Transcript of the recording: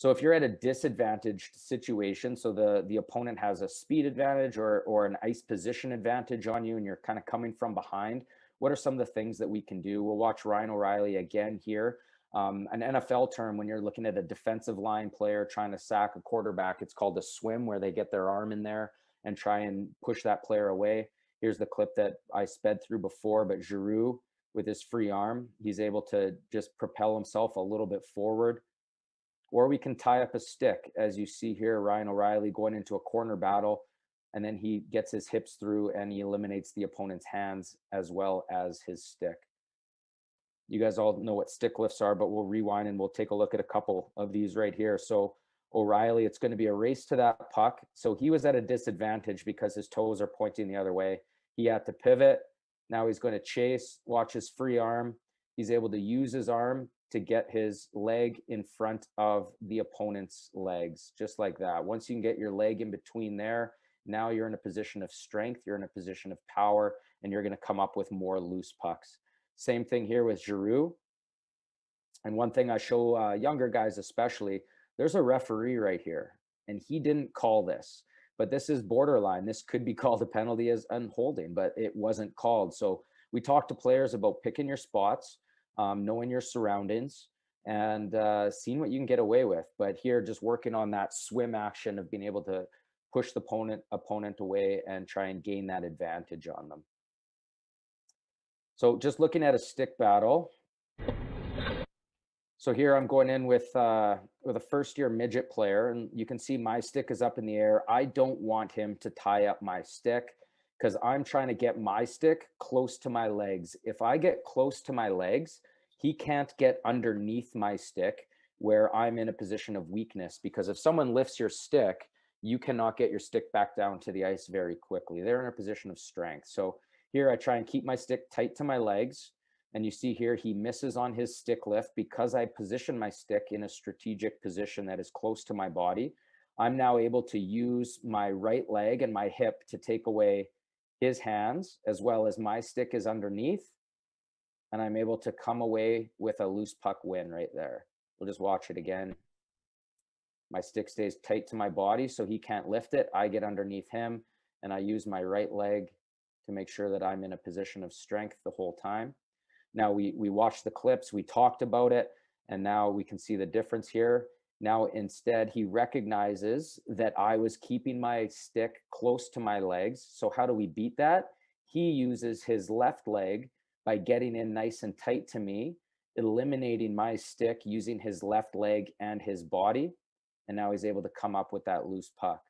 So if you're at a disadvantaged situation, so the opponent has a speed advantage or an ice position advantage on you, and you're kind of coming from behind, what are some of the things that we can do? We'll watch Ryan O'Reilly again here. An NFL term when you're looking at a defensive line player trying to sack a quarterback, it's called a swim, where they get their arm in there and try and push that player away. Here's the clip that I sped through before, but Giroux with his free arm, he's able to just propel himself a little bit forward. Or we can tie up a stick, as you see here, Ryan O'Reilly going into a corner battle, and then he gets his hips through and he eliminates the opponent's hands as well as his stick. You guys all know what stick lifts are, but we'll rewind and we'll take a look at a couple of these right here. So O'Reilly, it's going to be a race to that puck. So he was at a disadvantage because his toes are pointing the other way. He had to pivot. Now he's going to chase, watch his free arm. He's able to use his arm to get his leg in front of the opponent's legs, just like that. Once you can get your leg in between there, now you're in a position of strength, you're in a position of power, and you're going to come up with more loose pucks. Same thing here with Giroux. And one thing I show younger guys especially, there's a referee right here, and he didn't call this, but this is borderline. This could be called a penalty as unholding, but it wasn't called. So we talk to players about picking your spots, knowing your surroundings, and seeing what you can get away with. But here, just working on that swim action of being able to push the opponent away and try and gain that advantage on them. So just looking at a stick battle. So here I'm going in with a first-year midget player, and you can see my stick is up in the air. I don't want him to tie up my stick because I'm trying to get my stick close to my legs. If I get close to my legs, he can't get underneath my stick where I'm in a position of weakness, because if someone lifts your stick, you cannot get your stick back down to the ice very quickly. They're in a position of strength. So here I try and keep my stick tight to my legs. And you see here, he misses on his stick lift because I position my stick in a strategic position that is close to my body. I'm now able to use my right leg and my hip to take away his hands, as well as my stick is underneath. And I'm able to come away with a loose puck win right there. We'll just watch it again. My stick stays tight to my body, so he can't lift it. I get underneath him, and I use my right leg to make sure that I'm in a position of strength the whole time. Now we watched the clips, we talked about it, and now we can see the difference here. Now instead, he recognizes that I was keeping my stick close to my legs. So how do we beat that? He uses his left leg by getting in nice and tight to me, eliminating my stick using his left leg and his body. And now he's able to come up with that loose puck.